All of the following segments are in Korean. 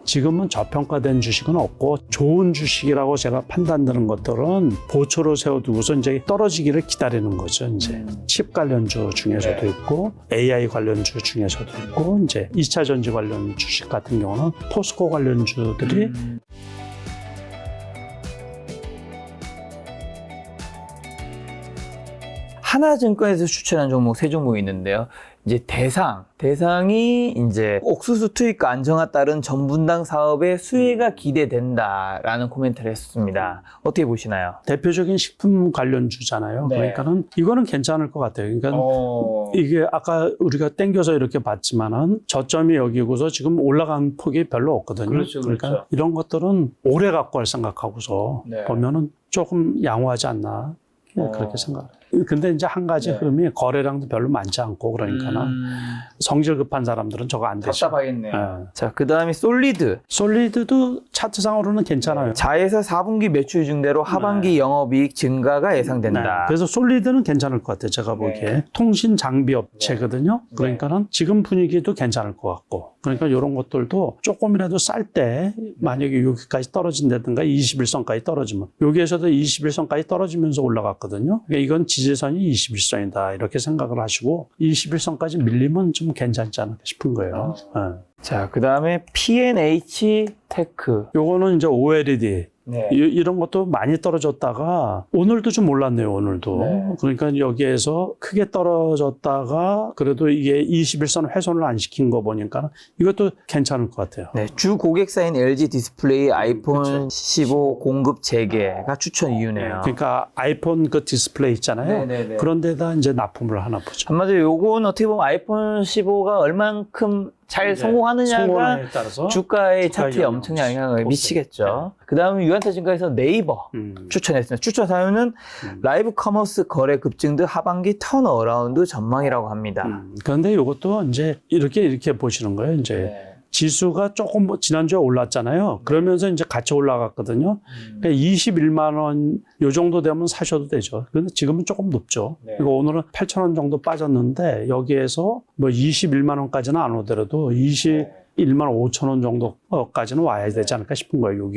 지금은 저평가된 주식은 없고 좋은 주식이라고 제가 판단되는 것들은 보초로 세워두고서 이제 떨어지기를 기다리는 거죠. 이제 칩 관련주 중에서도 있고 AI 관련주 중에서도 있고 이제 2차 전지 관련 주식 같은 경우는 포스코 관련주들이 하나증권에서 추천한 종목 3종목이 있는데요. 이제 대상이 이제 옥수수 투입과 안정화 따른 전분당 사업의 수혜가 기대된다라는 코멘트를 했습니다. 어떻게 보시나요? 대표적인 식품 관련주잖아요. 네. 그러니까는 이거는 괜찮을 것 같아요. 그러니까 이게 아까 우리가 땡겨서 이렇게 봤지만은 저점이 여기고서 지금 올라간 폭이 별로 없거든요. 그렇죠, 그러니까 그렇죠. 이런 것들은 오래 갖고 갈 생각하고서 네. 보면은 조금 양호하지 않나 그렇게 생각해요. 근데 이제 한 가지 네. 흐름이 거래량도 별로 많지 않고 그러니까는 성질 급한 사람들은 저거 안 되죠. 답답하겠네요. 네. 자, 그 다음에 솔리드도 차트상으로는 괜찮아요. 자회사 4분기 매출 증대로 하반기 영업이익 증가가 네. 예상된다. 그래서 솔리드는 괜찮을 것 같아요. 제가 보기에. 통신 장비 업체거든요. 그러니까는 지금 분위기도 괜찮을 것 같고. 그러니까 이런 것들도 조금이라도 쌀 때 만약에 여기까지 떨어진다든가 21선까지 떨어지면 여기에서도 21선까지 떨어지면서 올라갔거든요. 그러니까 이건 지지선이 21선이다 이렇게 생각을 하시고 21선까지 밀리면 좀 괜찮지 않을까 싶은 거예요. 자, 그 다음에 P&H 테크. 요거는 이제 OLED 네. 이런 것도 많이 떨어졌다가 오늘도 좀 올랐네요. 오늘도. 네. 그러니까 여기에서 크게 떨어졌다가 그래도 이게 21선 훼손을 안 시킨 거 보니까 이것도 괜찮을 것 같아요. 네, 주 고객사인 LG 디스플레이 아이폰 그렇죠. 15 공급 재개가 추천 이유네요. 그러니까 아이폰 그 디스플레이 있잖아요. 네네네. 그런 데다 이제 납품을 하나 보죠. 한마디로 요건 어떻게 보면 아이폰 15가 얼만큼 잘 성공하느냐가 성공에 따라서 주가의 주가에 차트에 엄청난 영향을 미치겠죠. 그 다음에 유한타증가에서 네이버 추천했습니다. 추천 사유는 라이브 커머스 거래 급증 등 하반기 턴어라운드 전망이라고 합니다. 그런데 이것도 이제 이렇게 보시는 거예요. 이제 네. 지수가 조금 지난주에 올랐잖아요. 그러면서 이제 같이 올라갔거든요. 그러니까 21만 원 요 정도 되면 사셔도 되죠. 그런데 지금은 조금 높죠. 네. 이거 오늘은 8천 원 정도 빠졌는데 여기에서 뭐 21만 원까지는 안 오더라도 21만 5천 원 정도까지는 와야 되지 않을까 싶은 거예요.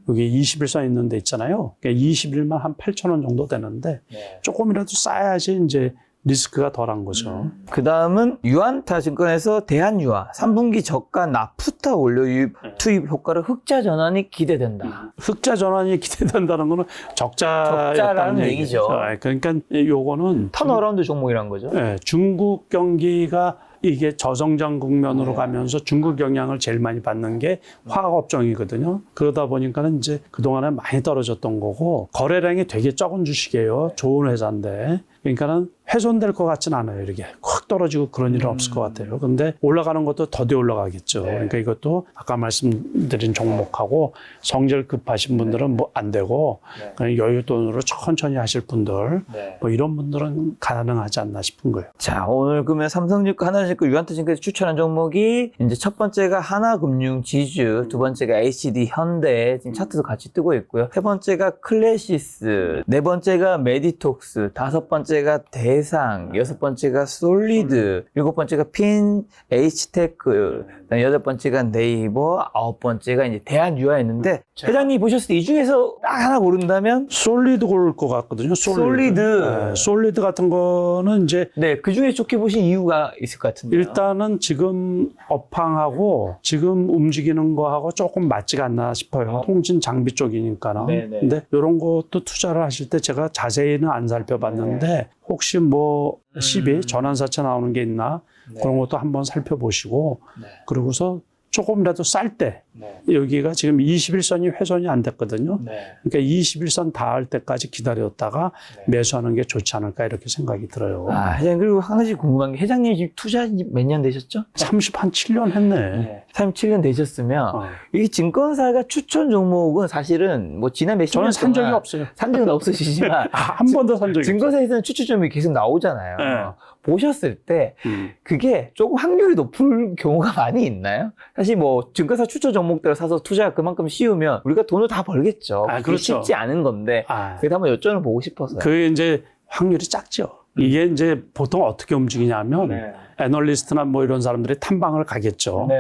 여기 21선 있는 데 있잖아요. 그러니까 21만 한 8천 원 정도 되는데 조금이라도 쌓아야지 이제 리스크가 덜한 거죠. 그 다음은 유한타증권에서 대한유화 3분기 저가 나프타 원료 투입 효과를 흑자 전환이 기대된다. 흑자 전환이 기대된다는 거는 적자라는 적자라는 얘기죠. 그러니까 요거는 턴어라운드 종목이란 거죠. 중국 경기가 이게 저성장 국면으로 가면서 중국 영향을 제일 많이 받는 게 화학업종이거든요. 그러다 보니까는 이제 그동안에 많이 떨어졌던 거고 거래량이 되게 적은 주식이에요. 좋은 회사인데. 그러니까는 훼손될 것 같지는 않아요. 이렇게 확 떨어지고 그런 일은 없을 것 같아요. 근데 올라가는 것도 더디 올라가겠죠. 그러니까 이것도 아까 말씀드린 종목하고 성질 급하신 분들은 뭐 안 되고 그냥 여윳돈으로 천천히 하실 분들 뭐 이런 분들은 가능하지 않나 싶은 거예요. 자, 오늘 그러면 삼성증권, 하나증권, 유한타증권에서 추천한 종목이 이제 첫 번째가 하나금융 지주, 두 번째가 HCD 현대, 지금 차트도 같이 뜨고 있고요. 세 번째가 클래시스, 네 번째가 메디톡스, 다섯 번째가 대상, 여섯 번째가 솔리드, 일곱 번째가 P&H테크, 여덟 번째가 네이버, 아홉 번째가 이제 대한유화였는데 회장님 보셨을 때 이 중에서 딱 하나 고른다면 솔리드 고를 것 같거든요. 솔리드. 네, 솔리드 같은 거는 이제 네, 그 중에 좋게 보신 이유가 있을 것 같은데요. 일단은 지금 업황하고 지금 움직이는 거하고 조금 맞지가 않나 싶어요. 통신 장비 쪽이니까는. 네네. 근데 이런 것도 투자를 하실 때 제가 자세히는 안 살펴봤는데 혹시 뭐 시비 전환사채 나오는 게 있나 그런 것도 한번 살펴보시고 그러고서 조금이라도 쌀 때 여기가 지금 21선이 훼손이 안 됐거든요. 그러니까 21선 닿을 때까지 기다렸다가 매수하는 게 좋지 않을까 이렇게 생각이 들어요. 아, 회장님, 그리고 한 가지 궁금한 게 회장님 지금 투자 몇 년 되셨죠? 37년 했네. 37년 되셨으면 이 증권사가 추천 종목은 사실은 뭐 지난 몇십 년 저는 산 적이 동안 없어요. 산 적은 없으시지만 한 번도 산 적이 없어요. 증권사에서는 추천 종목이 계속 나오잖아요. 네. 보셨을 때 그게 조금 확률이 높을 경우가 많이 있나요? 사실 뭐 증권사 추천 종목들을 사서 투자가 그만큼 쉬우면 우리가 돈을 다 벌겠죠. 그게 그렇죠. 쉽지 않은 건데 그래도 한번 여쭤보고 싶어서요. 그게 이제 확률이 작죠. 이게 이제 보통 어떻게 움직이냐면 네. 애널리스트나 뭐 이런 사람들이 탐방을 가겠죠. 네.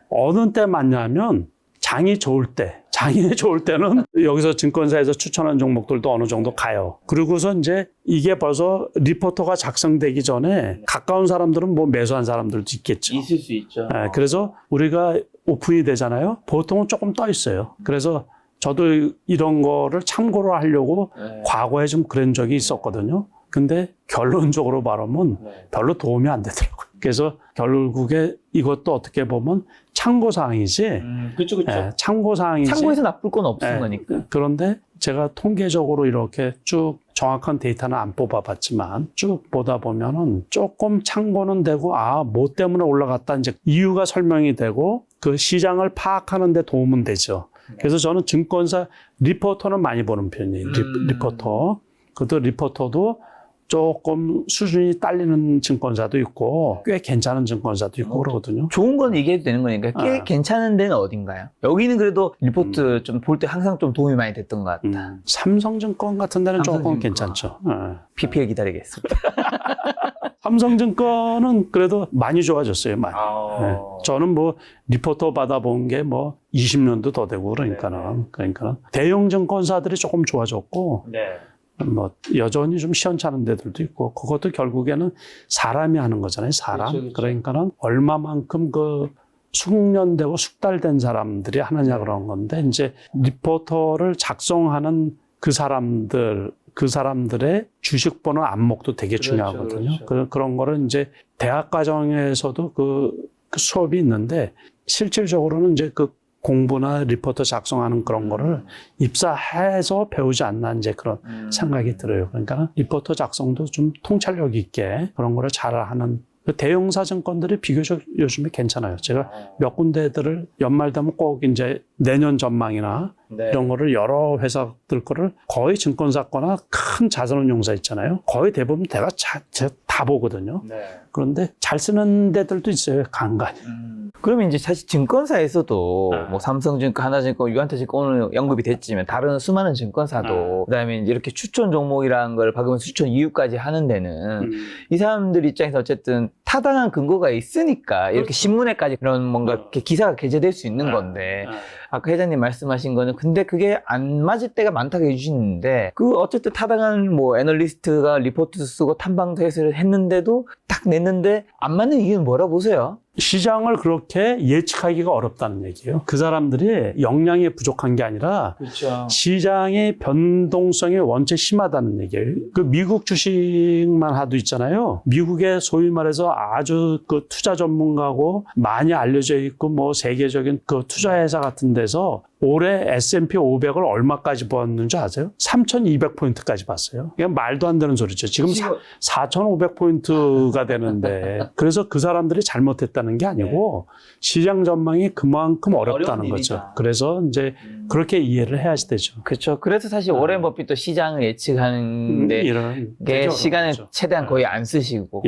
어느 때 맞냐면 장이 좋을 때, 장이 좋을 때는 여기서 증권사에서 추천한 종목들도 어느 정도 가요. 그리고서 이제 이게 벌써 리포터가 작성되기 전에 가까운 사람들은 뭐 매수한 사람들도 있겠죠. 있을 수 있죠. 네, 그래서 우리가 오픈이 되잖아요. 보통은 조금 떠 있어요. 그래서 저도 이런 거를 참고로 하려고 네. 과거에 좀 그런 적이 있었거든요. 근데 결론적으로 말하면 네. 별로 도움이 안 되더라고요. 그래서 결국에 이것도 어떻게 보면 참고사항이지, 그쵸. 참고사항이지. 참고해서 나쁠 건 없은 예, 거니까. 그런데 제가 통계적으로 이렇게 쭉 정확한 데이터는 안 뽑아봤지만 쭉 보다 보면은 조금 참고는 되고, 뭐 때문에 올라갔다 이제 이유가 설명이 되고 그 시장을 파악하는 데 도움은 되죠. 그래서 저는 증권사 리포터는 많이 보는 편이에요. 리포터. 그것도 리포터도 조금 수준이 딸리는 증권사도 있고 꽤 괜찮은 증권사도 있고 그러거든요. 좋은 건 얘기해도 되는 거니까 꽤 괜찮은 데는 어딘가요? 여기는 그래도 리포트 좀 볼 때 항상 좀 도움이 많이 됐던 것 같다. 삼성증권 같은 데는 조금 삼성증권. 괜찮죠. PPL 기다리겠습니다. 삼성증권은 그래도 많이 좋아졌어요. 많이. 네. 아. 저는 뭐 리포터 받아본 게 뭐 20년도 더 되고 그러니까는 대형 증권사들이 조금 좋아졌고 네. 뭐 여전히 좀 시원찮은 데들도 있고 그것도 결국에는 사람이 하는 거잖아요. 사람. 그렇죠. 그러니까는 얼마만큼 그 숙련되고 숙달된 사람들이 하느냐 그런 건데 이제 리포터를 작성하는 그 사람들의 주식 번호 안목도 되게 중요하거든요. 그런 거를 이제 대학 과정에서도 그 수업이 있는데 실질적으로는 이제 그 공부나 리포터 작성하는 그런 거를 입사해서 배우지 않나 이제 그런 생각이 들어요. 그러니까 리포터 작성도 좀 통찰력 있게 그런 거를 잘하는 대형사 증권들이 비교적 요즘에 괜찮아요. 제가 몇 군데들을 연말 되면 꼭 이제 내년 전망이나 이런 거를 여러 회사들 거를 거의 증권사거나 큰 자산운용사 있잖아요. 거의 대부분 제가 다 보거든요. 그런데 잘 쓰는 데들도 있어요. 간간히. 그러면 이제 사실 증권사에서도 뭐 삼성증권, 하나증권, 유한타증권 오늘 언급이 됐지만 다른 수많은 증권사도 그다음에 이제 이렇게 추천 종목이라는 걸 박으면서 추천 이유까지 하는 데는 이 사람들 입장에서 어쨌든 타당한 근거가 있으니까 이렇게 신문에까지 그런 뭔가 이렇게 기사가 게재될 수 있는 건데 아까 회장님 말씀하신 거는 근데 그게 안 맞을 때가 많다고 해주시는데 그 어쨌든 타당한 뭐 애널리스트가 리포트 쓰고 탐방도 해서 했는데도 딱 냈는데 안 맞는 이유는 뭐라 보세요? 시장을 그렇게 예측하기가 어렵다는 얘기예요. 그 사람들이 역량이 부족한 게 아니라 그렇죠. 시장의 변동성이 원체 심하다는 얘기예요. 그 미국 주식만 하도 있잖아요. 미국의 소위 말해서 아주 그 투자 전문가고 많이 알려져 있고 뭐 세계적인 그 투자회사 같은 데서 올해 S&P 500을 얼마까지 봤는지 아세요? 3,200포인트까지 봤어요. 이게 말도 안 되는 소리죠. 지금 4,500포인트가 되는데 그래서 그 사람들이 잘못했다는 게 아니고 시장 전망이 그만큼 어렵다는 거죠. 그래서 이제 그렇게 이해를 해야 되죠. 그렇죠. 그래서 사실 워렌 버핏도 시장을 예측하는데 이런 게 시간을 거죠. 최대한 거의 안 쓰시고.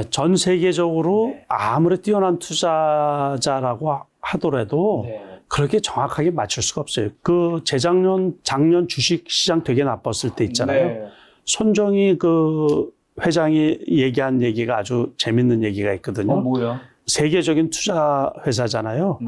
전 세계적으로 아무리 뛰어난 투자자라고 하더라도 그렇게 정확하게 맞출 수가 없어요. 그 작년 주식 시장 되게 나빴을 때 있잖아요. 손정희 그 회장이 얘기한 얘기가 아주 재밌는 얘기가 있거든요. 뭐요? 세계적인 투자 회사잖아요.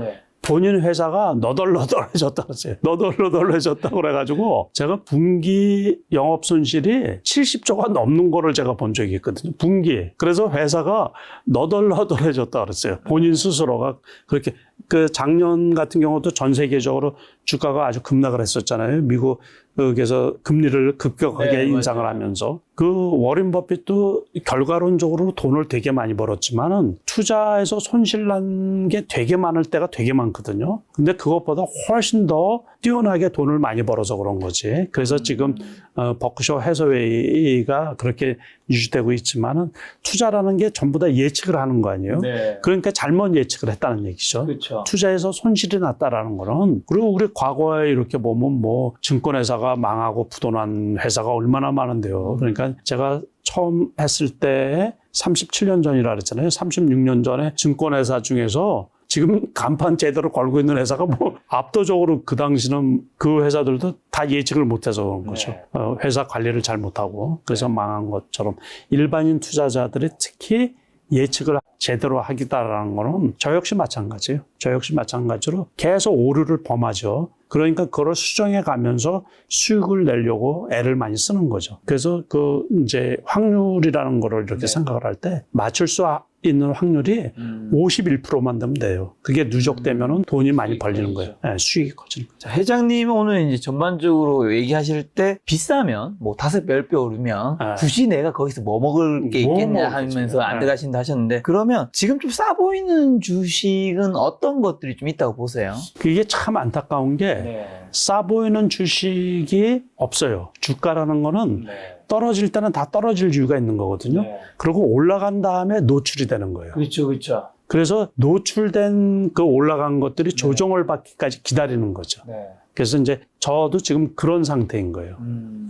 본인 회사가 너덜너덜해졌다 그랬어요. 너덜너덜해졌다 그래가지고 제가 분기 영업 손실이 70조가 넘는 거를 제가 본 적이 있거든요. 분기. 그래서 회사가 너덜너덜해졌다 그랬어요. 본인 스스로가 그렇게 그 작년 같은 경우도 전 세계적으로 주가가 아주 급락을 했었잖아요. 미국에서 금리를 급격하게 인상을 하면서 그 워렌 버핏도 결과론적으로 돈을 되게 많이 벌었지만은 투자에서 손실 난 게 되게 많을 때가 되게 많거든요. 근데 그것보다 훨씬 더 뛰어나게 돈을 많이 벌어서 그런 거지. 그래서 지금 버크셔 해서웨이가 그렇게 유지되고 있지만은 투자라는 게 전부 다 예측을 하는 거 아니에요? 그러니까 잘못 예측을 했다는 얘기죠. 그렇죠. 투자에서 손실이 났다라는 거는 그리고 우리 과거에 이렇게 보면 뭐 증권회사가 망하고 부도난 회사가 얼마나 많은데요. 그러니까 제가 처음 했을 때 37년 전이라 그랬잖아요. 36년 전에 증권회사 중에서 지금 간판 제대로 걸고 있는 회사가 뭐 압도적으로 그 당시는 그 회사들도 다 예측을 못해서 그런 거죠. 네. 회사 관리를 잘 못하고 그래서 망한 것처럼 일반인 투자자들이 특히 예측을 제대로 하겠다라는 거는 저 역시 마찬가지예요. 저 역시 마찬가지로 계속 오류를 범하죠. 그러니까 그걸 수정해 가면서 수익을 내려고 애를 많이 쓰는 거죠. 그래서 그 이제 확률이라는 거를 이렇게 네. 생각을 할 때 맞출 수 있는 확률이 51%만 되면 돼요. 그게 누적되면은 돈이 많이 수익이 벌리는 커지죠. 거예요. 네, 수익이 커지는 거죠. 자, 회장님은 오늘 이제 전반적으로 얘기하실 때 비싸면 뭐 5배, 10배 오르면 네. 굳이 내가 거기서 뭐 먹을 게 뭐 있겠냐 먹겠지. 하면서 안 네. 들어가신다 하셨는데 그러면 지금 좀 싸 보이는 주식은 어떤 것들이 좀 있다고 보세요? 이게 참 안타까운 게 네. 싸 보이는 주식이 없어요. 주가라는 거는 네. 떨어질 때는 다 떨어질 이유가 있는 거거든요. 네. 그리고 올라간 다음에 노출이 되는 거예요. 그렇죠, 그렇죠. 그래서 노출된 그 올라간 것들이 조정을 받기까지 기다리는 거죠. 네. 그래서 이제 저도 지금 그런 상태인 거예요.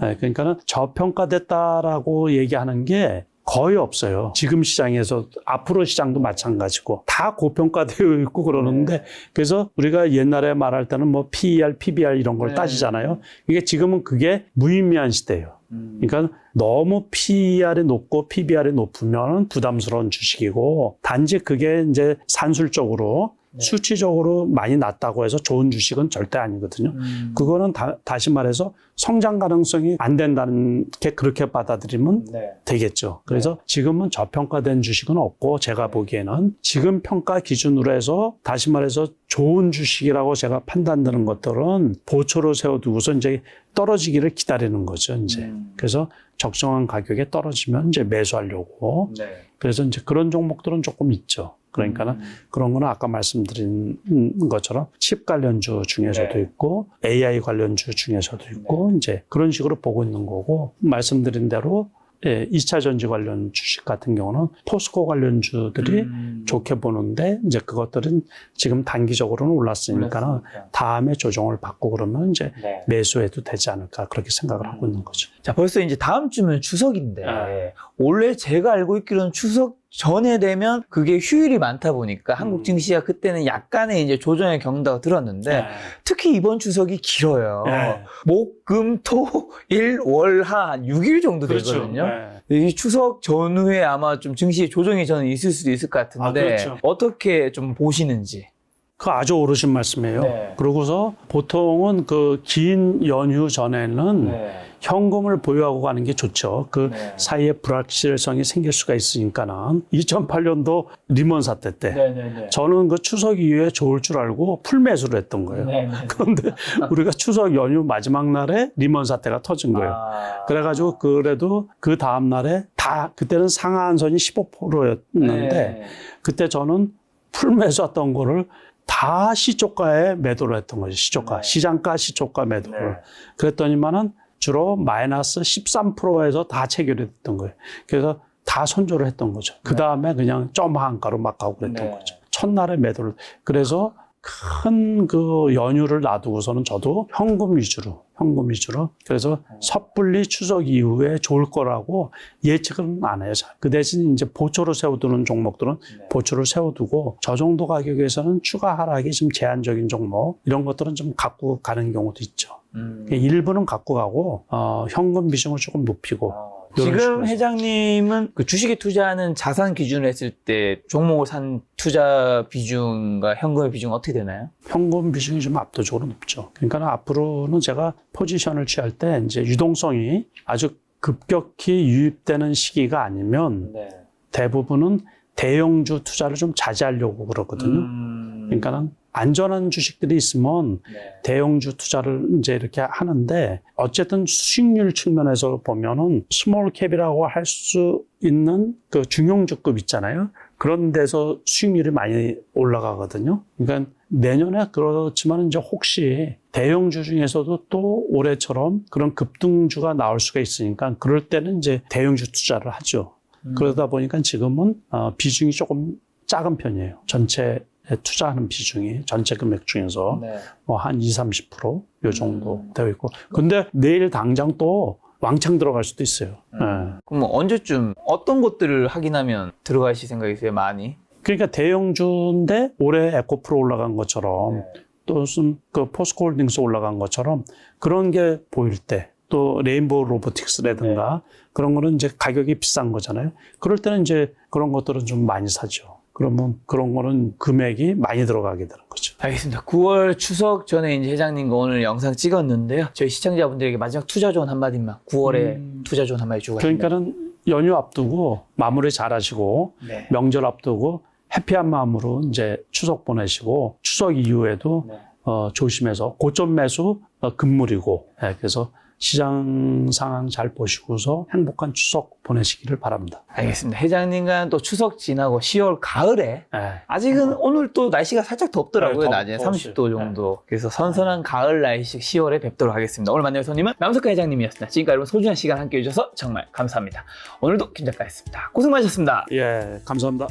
네, 그러니까는 저평가됐다라고 얘기하는 게 거의 없어요. 지금 시장에서 앞으로 시장도 마찬가지고 다 고평가되어 있고 그러는데 그래서 우리가 옛날에 말할 때는 뭐 PER, PBR 이런 걸 네. 따지잖아요. 이게 지금은 그게 무의미한 시대예요. 그러니까 너무 PER이 높고 PBR이 높으면 부담스러운 주식이고 단지 그게 이제 산술적으로 수치적으로 많이 낮다고 해서 좋은 주식은 절대 아니거든요. 그거는 다시 말해서 성장 가능성이 안 된다는 게 그렇게 받아들이면 네. 되겠죠. 그래서 지금은 저평가된 주식은 없고 제가 보기에는 지금 평가 기준으로 해서 다시 말해서 좋은 주식이라고 제가 판단되는 것들은 보초로 세워두고서 이제 떨어지기를 기다리는 거죠. 이제 그래서 적정한 가격에 떨어지면 이제 매수하려고. 네. 그래서 이제 그런 종목들은 조금 있죠. 그러니까는 그런 거는 아까 말씀드린 것처럼 칩 관련주 중에서도 네. 있고 AI 관련주 중에서도 있고 이제 그런 식으로 보고 있는 거고 말씀드린 대로 2차 전지 관련 주식 같은 경우는 포스코 관련주들이 좋게 보는데 이제 그것들은 지금 단기적으로는 올랐으니까는 올랐으니까. 다음에 조정을 받고 그러면 이제 네. 매수해도 되지 않을까 그렇게 생각을 하고 있는 거죠. 자, 벌써 이제 다음 주면 추석인데 네. 원래 제가 알고 있기로는 추석 전에 되면 그게 휴일이 많다 보니까 한국 증시가 그때는 약간의 이제 조정의 경다가 들었는데 특히 이번 추석이 길어요. 네. 목, 금, 토, 일, 월, 한 6일 정도 되거든요. 네. 이 추석 전후에 아마 좀 증시 조정이 저는 있을 수도 있을 것 같은데 아, 그렇죠. 어떻게 좀 보시는지. 그 아주 옳으신 말씀이에요. 네. 그러고서 보통은 그 긴 연휴 전에는 네. 현금을 보유하고 가는 게 좋죠. 그 네. 사이에 불확실성이 생길 수가 있으니까는 2008년도 리먼 사태 때 네. 네. 네. 저는 그 추석 이후에 좋을 줄 알고 풀매수를 했던 거예요. 네. 네. 그런데 우리가 추석 연휴 마지막 날에 리먼 사태가 터진 거예요. 아. 그래가지고 그래도 그 다음 날에 다 그때는 상한선이 15%였는데 네. 그때 저는 풀매수했던 거를 다 시초가에 매도를 했던 거죠. 시초가. 네. 시장가 시초가 매도를. 네. 그랬더니만은 주로 마이너스 13%에서 다 체결이 됐던 거예요. 그래서 다 손절을 했던 거죠. 그 다음에 그냥 점 한가로 막 가고 그랬던 네. 거죠. 첫날에 매도를. 그래서 큰 그 연휴를 놔두고서는 저도 현금 위주로. 그래서 섣불리 추석 이후에 좋을 거라고 예측은 안 해요. 그 대신 이제 보초로 세워두는 종목들은 네. 보초를 세워두고 저 정도 가격에서는 추가 하락이 좀 제한적인 종목 이런 것들은 좀 갖고 가는 경우도 있죠. 일부는 갖고 가고 현금 비중을 조금 높이고 이런 지금 식으로 해서. 회장님은 그 주식에 투자하는 자산 기준으로 했을 때 종목을 산 투자 비중과 현금의 비중은 어떻게 되나요? 현금 비중이 좀 압도적으로 높죠. 그러니까 앞으로는 제가 포지션을 취할 때 이제 유동성이 아주 급격히 유입되는 시기가 아니면 네. 대부분은 대형주 투자를 좀 자제하려고 그러거든요. 그러니까는 안전한 주식들이 있으면 네. 대형주 투자를 이제 이렇게 하는데 어쨌든 수익률 측면에서 보면은 스몰 캡이라고 할 수 있는 그 중형주급 있잖아요. 그런 데서 수익률이 많이 올라가거든요. 그러니까 내년에 그렇지만 이제 혹시 대형주 중에서도 또 올해처럼 그런 급등주가 나올 수가 있으니까 그럴 때는 이제 대형주 투자를 하죠. 그러다 보니까 지금은 비중이 조금 작은 편이에요. 전체 투자하는 비중이 전체 금액 중에서 네. 뭐 한 20, 30% 요 정도 되어 있고. 근데 내일 당장 또 왕창 들어갈 수도 있어요. 예. 그럼 뭐 언제쯤 어떤 것들을 확인하면 들어가실 생각이세요? 많이? 그러니까 대형주인데 올해 에코프로 올라간 것처럼 또 무슨 그 포스코홀딩스 올라간 것처럼 그런 게 보일 때 또 레인보우 로보틱스라든가 그런 거는 이제 가격이 비싼 거잖아요. 그럴 때는 이제 그런 것들은 좀 많이 사죠. 그러면 그런 거는 금액이 많이 들어가게 되는 거죠. 알겠습니다. 9월 추석 전에 이제 회장님과 오늘 영상 찍었는데요. 저희 시청자분들에게 마지막 투자 조언 한마디만 9월에 투자 조언 한마디 주고 가십니다. 그러니까는 연휴 앞두고 마무리 잘 하시고 네. 명절 앞두고 해피한 마음으로 이제 추석 보내시고 추석 이후에도 네. 조심해서 고점 매수 금물이고 그래서 시장 상황 잘 보시고서 행복한 추석 보내시기를 바랍니다. 알겠습니다. 회장님과 또 추석 지나고 10월 가을에 아직은 오늘 또 날씨가 살짝 덥더라고요. 네, 낮에 더웠어요. 30도 정도. 그래서 선선한 가을 날씨 10월에 뵙도록 하겠습니다. 오늘 만날 손님은 남석환 회장님이었습니다. 지금까지 여러분 소중한 시간 함께 해주셔서 정말 감사합니다. 오늘도 김 작가였습니다. 고생 많으셨습니다. 예, 감사합니다.